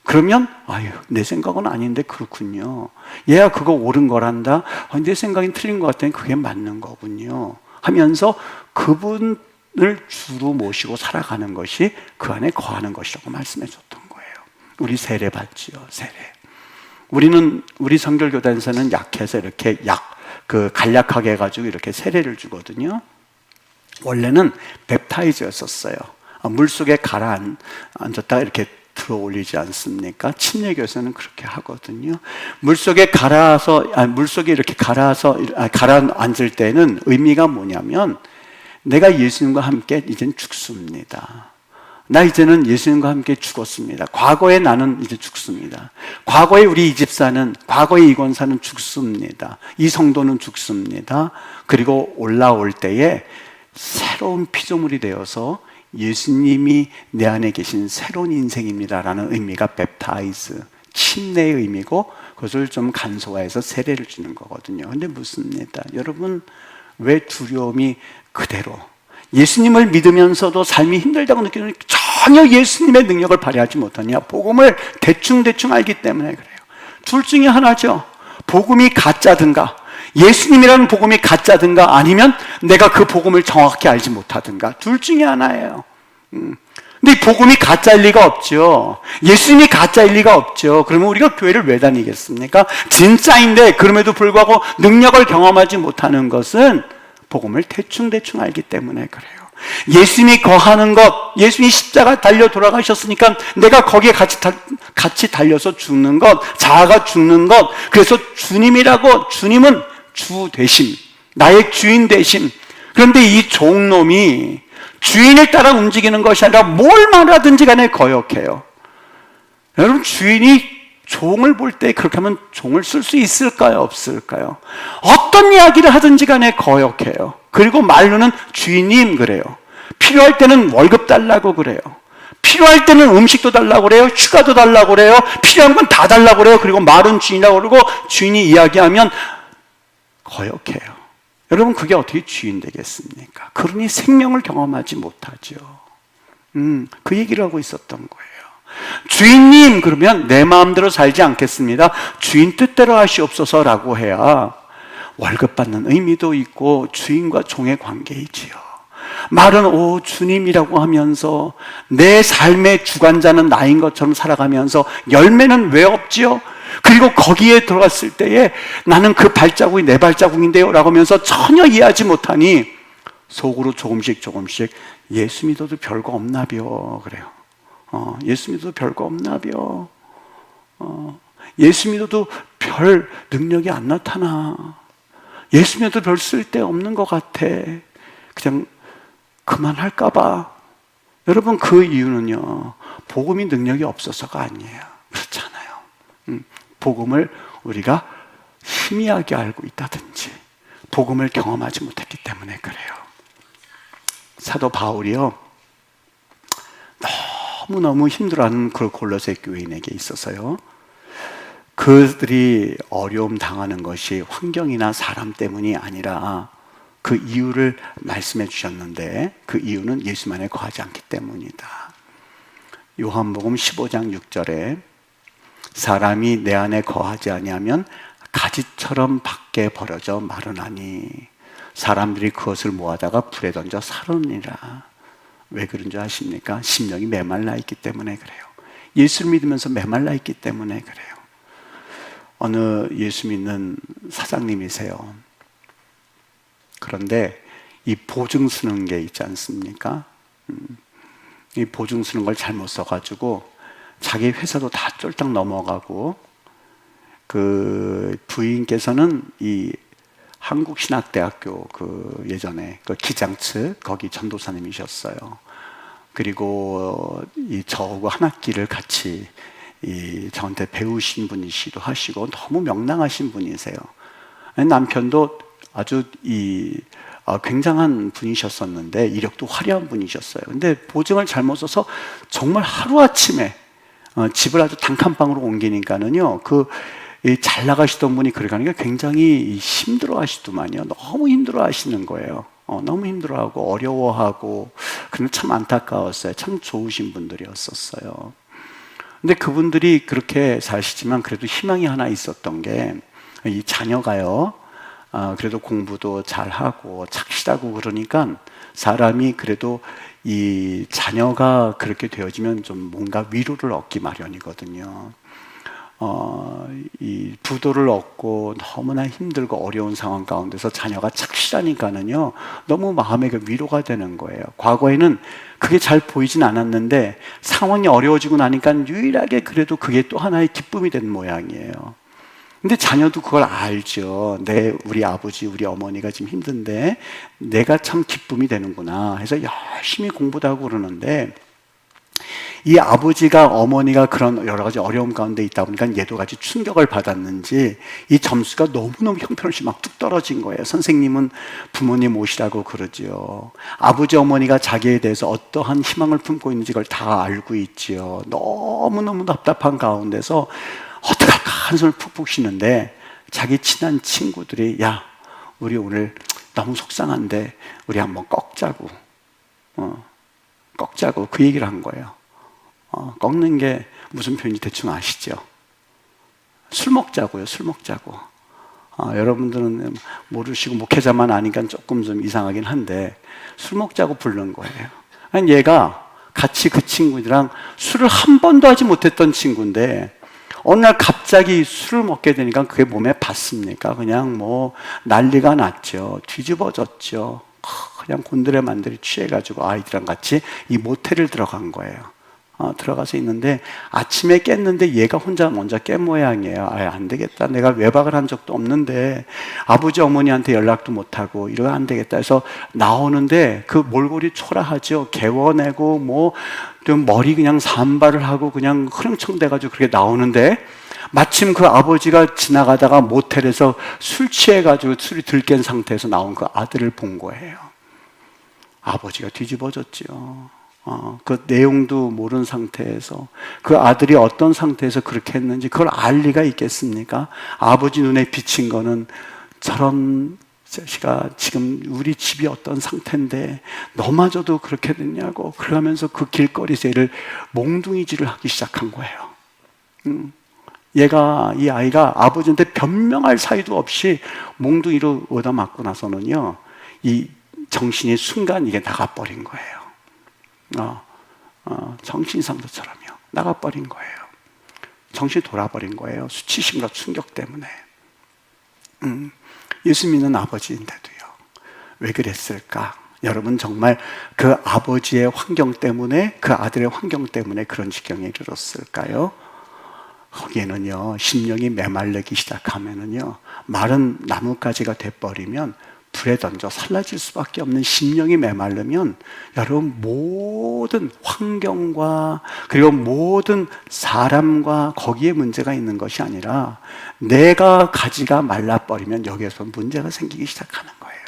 그러면 아유 내 생각은 아닌데 그렇군요. 얘야 그거 옳은 거란다. 내 생각이 틀린 것 같더니 그게 맞는 거군요 하면서 그분을 주로 모시고 살아가는 것이 그 안에 거하는 것이라고 말씀해 줬던 거예요. 우리 세례 받지요. 세례. 우리 성결교단에서는 약해서 이렇게 간략하게 해가지고 이렇게 세례를 주거든요. 원래는 웹타이저였었어요. 물속에 가라앉았다가 이렇게 들어 올리지 않습니까? 침례교에서는 그렇게 하거든요. 물속에 이렇게 가라앉을 때는 의미가 뭐냐면 내가 예수님과 함께 이젠 죽습니다. 나 이제는 예수님과 함께 죽었습니다. 과거에 나는 이제 죽습니다. 과거에 우리 이 집사는, 과거에 이 권사는 죽습니다. 이 성도는 죽습니다. 그리고 올라올 때에 새로운 피조물이 되어서 예수님이 내 안에 계신 새로운 인생입니다라는 의미가 웹타이즈, 침례의 의미고, 그것을 좀 간소화해서 세례를 주는 거거든요. 근데 묻습니다. 여러분, 왜 두려움이 그대로 예수님을 믿으면서도 삶이 힘들다고 느끼는 전혀 예수님의 능력을 발휘하지 못하냐? 복음을 대충 알기 때문에 그래요. 둘 중에 하나죠. 복음이 가짜든가, 예수님이라는 복음이 가짜든가, 아니면 내가 그 복음을 정확히 알지 못하든가, 둘 중에 하나예요. 근데 이 복음이 가짜일 리가 없죠. 예수님이 가짜일 리가 없죠. 그러면 우리가 교회를 왜 다니겠습니까? 진짜인데 그럼에도 불구하고 능력을 경험하지 못하는 것은 복음을 대충 알기 때문에 그래요. 예수님이 거하는 것, 예수님이 십자가 달려 돌아가셨으니까 내가 거기에 같이 달려서 죽는 것, 자아가 죽는 것, 그래서 주님이라고, 주님은 주 되심, 나의 주인 되심. 그런데 이 종놈이 주인을 따라 움직이는 것이 아니라 뭘 말하든지 간에 거역해요. 여러분, 주인이 종을 볼 때 그렇게 하면 종을 쓸 수 있을까요? 없을까요? 어떤 이야기를 하든지 간에 거역해요. 그리고 말로는 주인님 그래요. 필요할 때는 월급 달라고 그래요. 필요할 때는 음식도 달라고 그래요. 휴가도 달라고 그래요. 필요한 건 다 달라고 그래요. 그리고 말은 주인이라고 그러고, 주인이 이야기하면 거역해요. 여러분, 그게 어떻게 주인 되겠습니까? 그러니 생명을 경험하지 못하죠. 그 얘기를 하고 있었던 거예요. 주인님 그러면 내 마음대로 살지 않겠습니다. 주인 뜻대로 하시옵소서라고 해야 월급 받는 의미도 있고 주인과 종의 관계이지요. 말은 오 주님이라고 하면서 내 삶의 주관자는 나인 것처럼 살아가면서 열매는 왜 없지요? 그리고 거기에 들어갔을 때에 나는 그 발자국이 내 발자국인데요 라고 하면서 전혀 이해하지 못하니 속으로 조금씩 예수 믿어도 별거 없나벼 그래요. 예수 믿어도 별거 없나벼. 예수 믿어도 별 능력이 안 나타나. 예수 믿어도 별 쓸데없는 것 같아. 그냥 그만할까 봐. 여러분, 그 이유는요, 복음이 능력이 없어서가 아니에요. 그렇잖아요. 복음을 우리가 희미하게 알고 있다든지 복음을 경험하지 못했기 때문에 그래요. 사도 바울이요, 너무너무 힘들어하는 그 골로새 교인에게 있어서요, 그들이 어려움 당하는 것이 환경이나 사람 때문이 아니라 그 이유를 말씀해 주셨는데, 그 이유는 예수 안에 거하지 않기 때문이다. 요한복음 15장 6절에 사람이 내 안에 거하지 아니하면 가지처럼 밖에 버려져 마르나니 사람들이 그것을 모아다가 불에 던져 사르니라. 왜 그런 줄 아십니까? 심령이 메말라 있기 때문에 그래요. 예수를 믿으면서 메말라 있기 때문에 그래요. 어느 예수 믿는 사장님이세요. 그런데 이 보증 쓰는 게 있지 않습니까? 이 보증 쓰는 걸 잘못 써가지고 자기 회사도 다 쫄딱 넘어가고, 그 부인께서는 이 한국신학대학교 그 예전에 그 기장 측 거기 전도사님이셨어요. 그리고 이 저하고 한 학기를 같이 저한테 배우신 분이시기도 하시고 너무 명랑하신 분이세요. 남편도 아주 굉장한 분이셨었는데 이력도 화려한 분이셨어요. 근데 보증을 잘못 써서 정말 하루아침에 집을 아주 단칸방으로 옮기니까는요, 잘 나가시던 분이 그래 가니까 굉장히 힘들어 하시더만요. 너무 힘들어 하시는 거예요. 너무 힘들어하고 어려워하고. 그런데 참 안타까웠어요. 참 좋으신 분들이었었어요. 근데 그분들이 그렇게 사시지만 그래도 희망이 하나 있었던 게, 이 자녀가요, 그래도 공부도 잘하고 착실하고 그러니까 사람이 그래도 이 자녀가 그렇게 되어지면 좀 뭔가 위로를 얻기 마련이거든요. 이 부도를 얻고 너무나 힘들고 어려운 상황 가운데서 자녀가 착실하니까는요, 너무 마음에 위로가 되는 거예요. 과거에는 그게 잘 보이진 않았는데 상황이 어려워지고 나니까 유일하게 그래도 그게 또 하나의 기쁨이 된 모양이에요. 근데 자녀도 그걸 알죠. 우리 아버지, 우리 어머니가 지금 힘든데 내가 참 기쁨이 되는구나 해서 열심히 공부도 하고 그러는데, 이 아버지가 어머니가 그런 여러 가지 어려움 가운데 있다 보니까 얘도 같이 충격을 받았는지 이 점수가 너무너무 형편없이 막 뚝 떨어진 거예요. 선생님은 부모님 모시라고 그러지요. 아버지 어머니가 자기에 대해서 어떠한 희망을 품고 있는지 그걸 다 알고 있지요. 너무너무 답답한 가운데서 어떡할까 한숨을 푹푹 쉬는데 자기 친한 친구들이 야 우리 오늘 너무 속상한데 우리 한번 꺾자고 꺾자고 그 얘기를 한 거예요. 꺾는 게 무슨 표현인지 대충 아시죠? 술 먹자고요. 술 먹자고. 여러분들은 모르시고 목회자만 아니까 조금 좀 이상하긴 한데 술 먹자고 부른 거예요. 아니, 얘가 같이 그 친구들이랑 술을 한 번도 하지 못했던 친구인데 어느 날 갑자기 술을 먹게 되니까 그게 몸에 받습니까? 그냥 뭐 난리가 났죠. 뒤집어졌죠. 그냥 곤드레 만들이 취해가지고 아이들이랑 같이 이 모텔을 들어간 거예요. 들어가서 있는데 아침에 깼는데 얘가 혼자 먼저 깬 모양이에요. 안 되겠다. 내가 외박을 한 적도 없는데 아버지 어머니한테 연락도 못하고 이러면 안 되겠다 해서 나오는데 그 몰골이 초라하죠. 개워내고 뭐 좀 머리 그냥 산발을 하고 그냥 흐름청돼가지고 그렇게 나오는데 마침 그 아버지가 지나가다가 모텔에서 술 취해가지고 술이 들깬 상태에서 나온 그 아들을 본 거예요. 아버지가 뒤집어졌죠. 그 내용도 모르는 상태에서 그 아들이 어떤 상태에서 그렇게 했는지 그걸 알 리가 있겠습니까? 아버지 눈에 비친 거는 저런 자식아 지금 우리 집이 어떤 상태인데 너마저도 그렇게 됐냐고 그러면서 그 길거리에서 얘를 몽둥이질을 하기 시작한 거예요. 이 아이가 아버지한테 변명할 사이도 없이 몽둥이로 얻어맞고 나서는요 이 정신이 순간 이게 나가버린 거예요. 정신상도처럼요. 나가버린 거예요. 정신이 돌아버린 거예요. 수치심과 충격 때문에. 예수 믿는 아버지인데도요. 왜 그랬을까? 여러분 정말 그 아버지의 환경 때문에 그 아들의 환경 때문에 그런 지경에 이르렀을까요? 거기에는요 심령이 메말르기 시작하면은요 마른 나뭇가지가 돼버리면 불에 던져 살라질 수밖에 없는 심령이 메말르면 여러분 모든 환경과 그리고 모든 사람과 거기에 문제가 있는 것이 아니라 내가 가지가 말라버리면 여기에서 문제가 생기기 시작하는 거예요.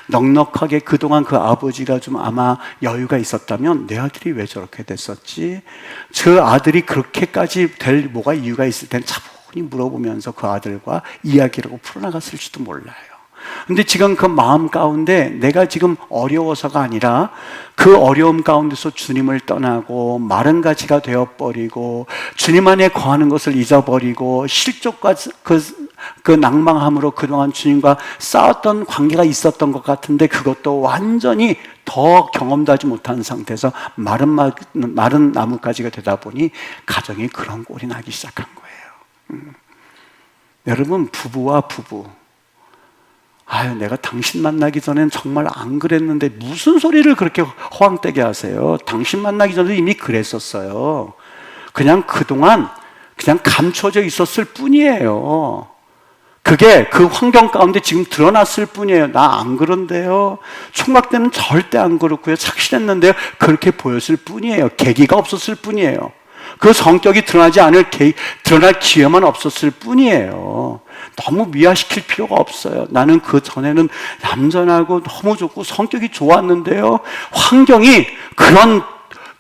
넉넉하게 그동안 그 아버지가 좀 아마 여유가 있었다면 내 아들이 왜 저렇게 됐었지? 저 아들이 그렇게까지 될 뭐가 이유가 있을 땐 차분히 물어보면서 그 아들과 이야기를 하고 풀어나갔을지도 몰라요. 근데 지금 그 마음 가운데 내가 지금 어려워서가 아니라 그 어려움 가운데서 주님을 떠나고 마른 가지가 되어버리고 주님 안에 거하는 것을 잊어버리고 실족과 그 낭망함으로 그동안 주님과 싸웠던 관계가 있었던 것 같은데 그것도 완전히 더 경험도 하지 못한 상태에서 마른 나뭇가지가 되다 보니 가정이 그런 꼴이 나기 시작한 거예요. 여러분 부부와 부부 내가 당신 만나기 전엔 정말 안 그랬는데 무슨 소리를 그렇게 허황되게 하세요? 당신 만나기 전에도 이미 그랬었어요. 그냥 그동안 그냥 감춰져 있었을 뿐이에요. 그게 그 환경 가운데 지금 드러났을 뿐이에요. 나 안 그런데요. 총각 때는 절대 안 그렇고요. 착실했는데요. 그렇게 보였을 뿐이에요. 계기가 없었을 뿐이에요. 그 성격이 드러날 기회만 없었을 뿐이에요. 너무 미화시킬 필요가 없어요. 나는 그 전에는 얌전하고 너무 좋고 성격이 좋았는데요. 환경이 그런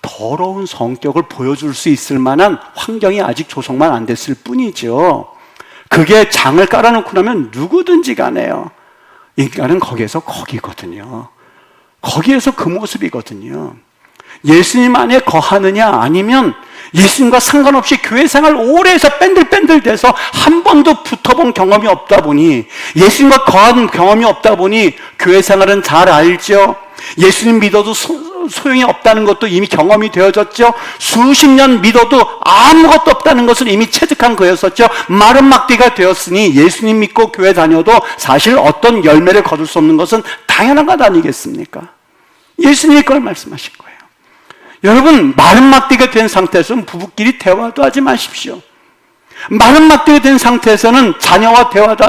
더러운 성격을 보여줄 수 있을 만한 환경이 아직 조성만 안 됐을 뿐이죠. 그게 장을 깔아놓고 나면 누구든지 가네요. 인간은 거기에서 거기거든요. 거기에서 그 모습이거든요. 예수님 안에 거하느냐 아니면 예수님과 상관없이 교회 생활 오래 해서 뺀들뺀들 돼서 한 번도 붙어본 경험이 없다 보니 예수님과 거한 경험이 없다 보니 교회 생활은 잘 알죠. 예수님 믿어도 소용이 없다는 것도 이미 경험이 되어졌죠. 수십 년 믿어도 아무것도 없다는 것을 이미 체득한 거였었죠. 마른 막대가 되었으니 예수님 믿고 교회 다녀도 사실 어떤 열매를 거둘 수 없는 것은 당연한 것 아니겠습니까? 예수님이 그걸 말씀하신 거예요. 여러분 마른 막대가 된 상태에서는 부부끼리 대화도 하지 마십시오. 마른 막대가 된 상태에서는 자녀와 대화도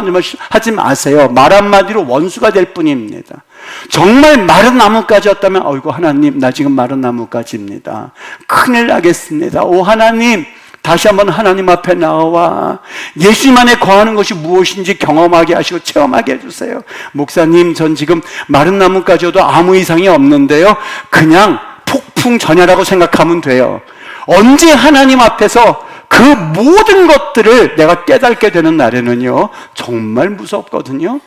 하지 마세요. 말 한마디로 원수가 될 뿐입니다. 정말 마른 나뭇가지였다면 어이구 하나님 나 지금 마른 나뭇가지입니다. 큰일 나겠습니다. 오 하나님 다시 한번 하나님 앞에 나와 예수님 안에 거하는 것이 무엇인지 경험하게 하시고 체험하게 해주세요. 목사님 전 지금 마른 나뭇가지여도 아무 이상이 없는데요. 그냥 폭풍 전야라고 생각하면 돼요. 언제 하나님 앞에서 그 모든 것들을 내가 깨닫게 되는 날에는요 정말 무섭거든요.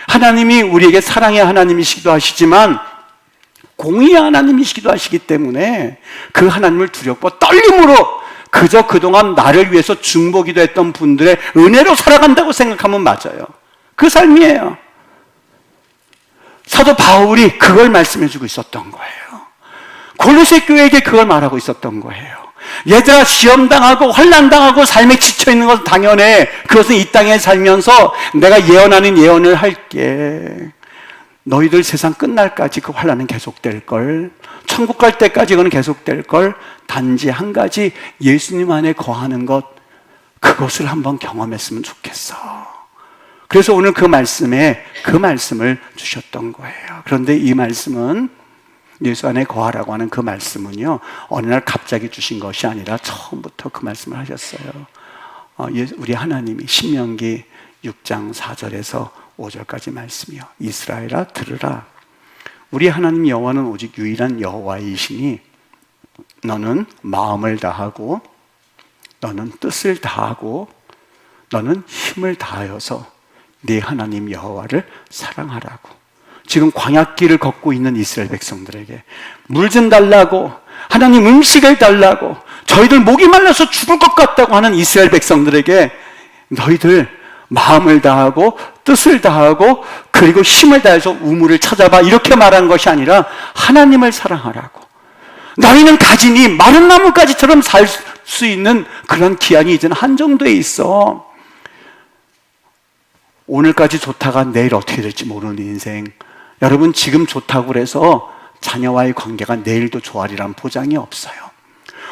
하나님이 우리에게 사랑의 하나님이시기도 하시지만 공의의 하나님이시기도 하시기 때문에 그 하나님을 두렵고 떨림으로 그저 그동안 나를 위해서 중보기도 했던 분들의 은혜로 살아간다고 생각하면 맞아요. 그 삶이에요. 사도 바울이 그걸 말씀해주고 있었던 거예요. 골로새 교회에게 그걸 말하고 있었던 거예요. 얘들아 시험당하고 환난당하고 삶에 지쳐있는 것은 당연해. 그것은 이 땅에 살면서 내가 예언하는 예언을 할게. 너희들 세상 끝날까지 그 환난은 계속될걸. 천국 갈 때까지 그건 계속될걸. 단지 한 가지 예수님 안에 거하는 것, 그것을 한번 경험했으면 좋겠어. 그래서 오늘 그 말씀에 그 말씀을 주셨던 거예요. 그런데 이 말씀은 예수 안에 거하라고 하는 그 말씀은요 어느 날 갑자기 주신 것이 아니라 처음부터 그 말씀을 하셨어요. 우리 하나님이 신명기 6장 4절에서 5절까지 말씀이요. 이스라엘아 들으라. 우리 하나님 여호와는 오직 유일한 여호와이시니 너는 마음을 다하고 너는 뜻을 다하고 너는 힘을 다하여서 네 하나님 여호와를 사랑하라고. 지금 광야길을 걷고 있는 이스라엘 백성들에게 물 좀 달라고, 하나님 음식을 달라고, 저희들 목이 말라서 죽을 것 같다고 하는 이스라엘 백성들에게 너희들 마음을 다하고 뜻을 다하고 그리고 힘을 다해서 우물을 찾아봐 이렇게 말한 것이 아니라 하나님을 사랑하라고. 너희는 가지니 마른 나뭇가지처럼 살 수 있는 그런 기한이 이제는 한정돼 있어. 오늘까지 좋다가 내일 어떻게 될지 모르는 인생. 여러분 지금 좋다고 그래서 자녀와의 관계가 내일도 좋아리라는 보장이 없어요.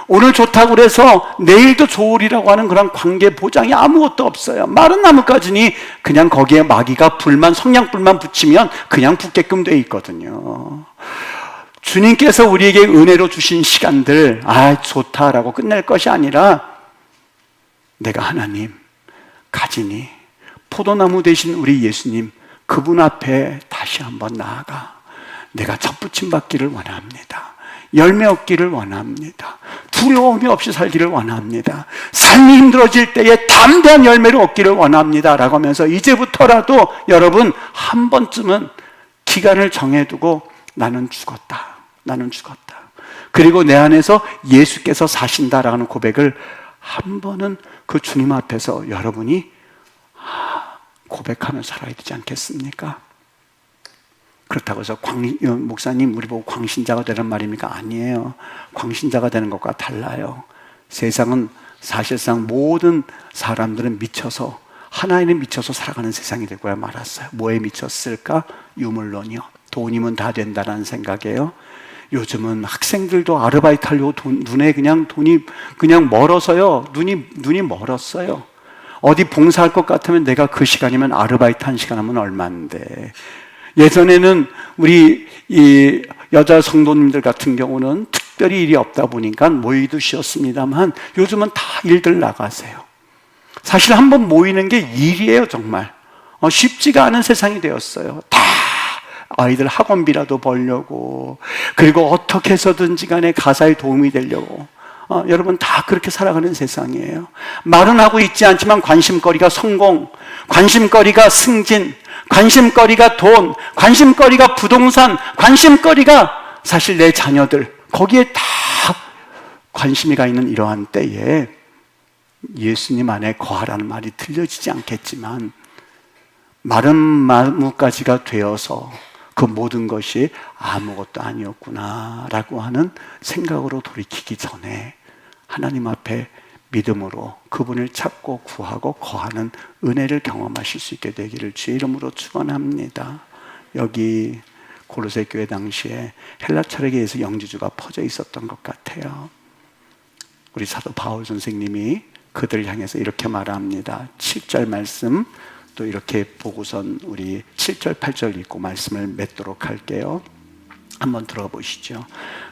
오늘 좋다고 그래서 내일도 좋으리라고 하는 그런 관계 보장이 아무것도 없어요. 마른 나뭇가지니 그냥 거기에 마귀가 성냥불만 붙이면 그냥 붙게끔 돼 있거든요. 주님께서 우리에게 은혜로 주신 시간들 좋다라고 끝낼 것이 아니라 내가 하나님 가지니 포도나무 되신 우리 예수님 그분 앞에 다시 한번 나아가 내가 접붙임 받기를 원합니다. 열매 얻기를 원합니다. 두려움이 없이 살기를 원합니다. 삶이 힘들어질 때에 담대한 열매를 얻기를 원합니다 라고 하면서 이제부터라도 여러분 한 번쯤은 기간을 정해두고 나는 죽었다. 그리고 내 안에서 예수께서 사신다라는 고백을 한 번은 그 주님 앞에서 여러분이 고백하며 살아야 되지 않겠습니까? 그렇다고 해서 목사님 우리 보고 광신자가 되는 말입니까? 아니에요. 광신자가 되는 것과 달라요. 세상은 사실상 모든 사람들은 미쳐서 하나님에 미쳐서 살아가는 세상이 되고야 말았어요. 뭐에 미쳤을까? 유물론이요. 돈이면 다 된다는 생각이에요. 요즘은 학생들도 아르바이트 하려고 눈에 그냥 돈이 그냥 멀어서요. 눈이 멀었어요. 어디 봉사할 것 같으면 내가 그 시간이면 아르바이트 한 시간 하면 얼마인데. 예전에는 우리 이 여자 성도님들 같은 경우는 특별히 일이 없다 보니까 모이도 쉬었습니다만 요즘은 다 일들 나가세요. 사실 한번 모이는 게 일이에요. 정말 쉽지가 않은 세상이 되었어요. 다 아이들 학원비라도 벌려고 그리고 어떻게 해서든지 간에 가사에 도움이 되려고 여러분 다 그렇게 살아가는 세상이에요. 말은 하고 있지 않지만 관심거리가 성공, 관심거리가 승진, 관심거리가 돈, 관심거리가 부동산, 관심거리가 사실 내 자녀들 거기에 다 관심이 가 있는 이러한 때에 예수님 안에 거하라는 말이 들려지지 않겠지만 마른 나뭇가지가 되어서 그 모든 것이 아무것도 아니었구나라고 하는 생각으로 돌이키기 전에 하나님 앞에 믿음으로 그분을 찾고 구하고 거하는 은혜를 경험하실 수 있게 되기를 주의 이름으로 축원합니다. 여기 고로새 교회 당시에 헬라 철학에 의해서 영지주가 퍼져 있었던 것 같아요. 우리 사도 바울 선생님이 그들을 향해서 이렇게 말합니다. 7절 말씀 또 이렇게 보고선 우리 7절 8절 읽고 말씀을 맺도록 할게요. 한번 들어보시죠.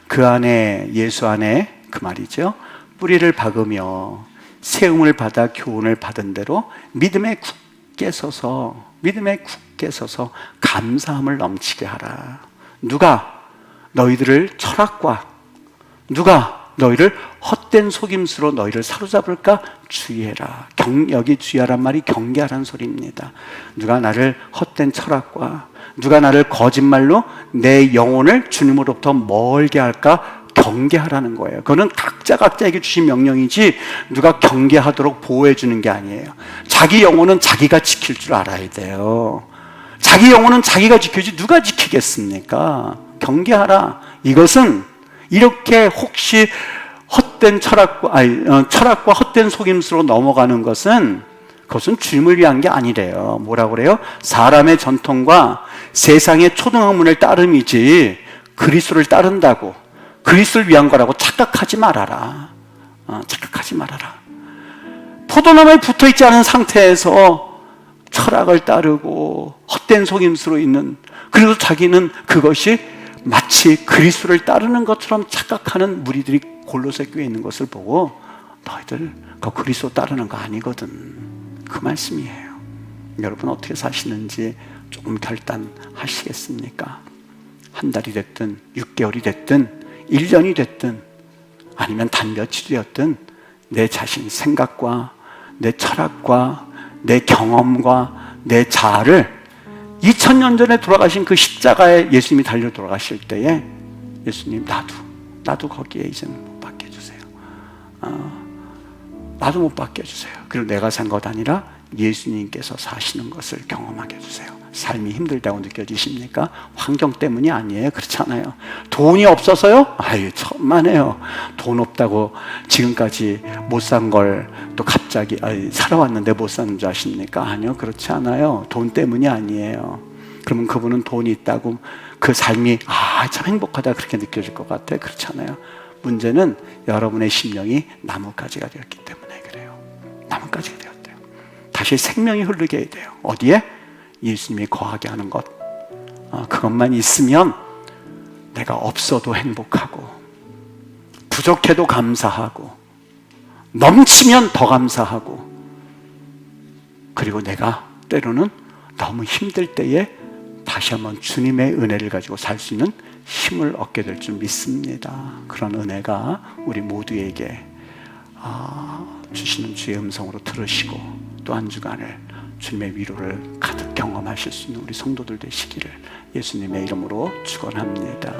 그 안에, 예수 안에, 그 말이죠, 뿌리를 박으며 세움을 받아 교훈을 받은 대로 믿음에 굳게 서서 감사함을 넘치게 하라. 누가 너희들을 철학과, 누가 너희를 헛된 속임수로 너희를 사로잡을까 주의해라. 여기 주의하란 말이 경계하라는 소리입니다. 누가 나를 헛된 철학과, 누가 나를 거짓말로 내 영혼을 주님으로부터 멀게 할까 경계하라는 거예요. 그거는 각자에게 주신 명령이지 누가 경계하도록 보호해 주는 게 아니에요. 자기 영혼은 자기가 지킬 줄 알아야 돼요. 자기 영혼은 자기가 지켜야지 누가 지키겠습니까? 경계하라. 이것은 이렇게 혹시 헛된 철학과 헛된 속임수로 넘어가는 것은, 그것은 주님을 위한 게 아니래요. 뭐라고 그래요? 사람의 전통과 세상의 초등학문을 따름이지 그리스도를 따른다고, 그리스도를 위한 거라고 착각하지 말아라. 착각하지 말아라. 포도나무에 붙어있지 않은 상태에서 철학을 따르고 헛된 속임수로 있는, 그리고 자기는 그것이 마치 그리스도를 따르는 것처럼 착각하는 무리들이 골로새 교회에 있는 것을 보고, 너희들 그 그리스도 따르는 거 아니거든, 그 말씀이에요. 여러분 어떻게 사시는지 조금 결단하시겠습니까? 한 달이 됐든 6개월이 됐든 1년이 됐든 아니면 단 며칠이 되었든 내 자신 생각과 내 철학과 내 경험과 내 자아를 2000년 전에 돌아가신 그 십자가에 예수님이 달려 돌아가실 때에, 예수님 나도 거기에 이제는 못 받게 해주세요. 나도 못 받게 해주세요. 그리고 내가 산 것 아니라 예수님께서 사시는 것을 경험하게 해주세요. 삶이 힘들다고 느껴지십니까? 환경 때문이 아니에요. 그렇잖아요. 돈이 없어서요? 아유, 천만에요. 돈 없다고 지금까지 못 산 걸 또 갑자기 살아왔는데 못 사는 줄 아십니까? 아니요, 그렇지 않아요. 돈 때문이 아니에요. 그러면 그분은 돈이 있다고 그 삶이 참 행복하다 그렇게 느껴질 것 같아요. 그렇잖아요. 문제는 여러분의 심령이 나뭇가지가 되었기 때문에 그래요. 나뭇가지가 되었대요. 다시 생명이 흐르게 해야 돼요. 어디에? 예수님이 거하게 하는 것. 그것만 있으면 내가 없어도 행복하고, 부족해도 감사하고, 넘치면 더 감사하고, 그리고 내가 때로는 너무 힘들 때에 다시 한번 주님의 은혜를 가지고 살 수 있는 힘을 얻게 될 줄 믿습니다. 그런 은혜가 우리 모두에게 주시는 주의 음성으로 들으시고, 또 한 주간을 주님의 위로를 가득 경험하실 수 있는 우리 성도들 되시기를 예수님의 이름으로 축원합니다.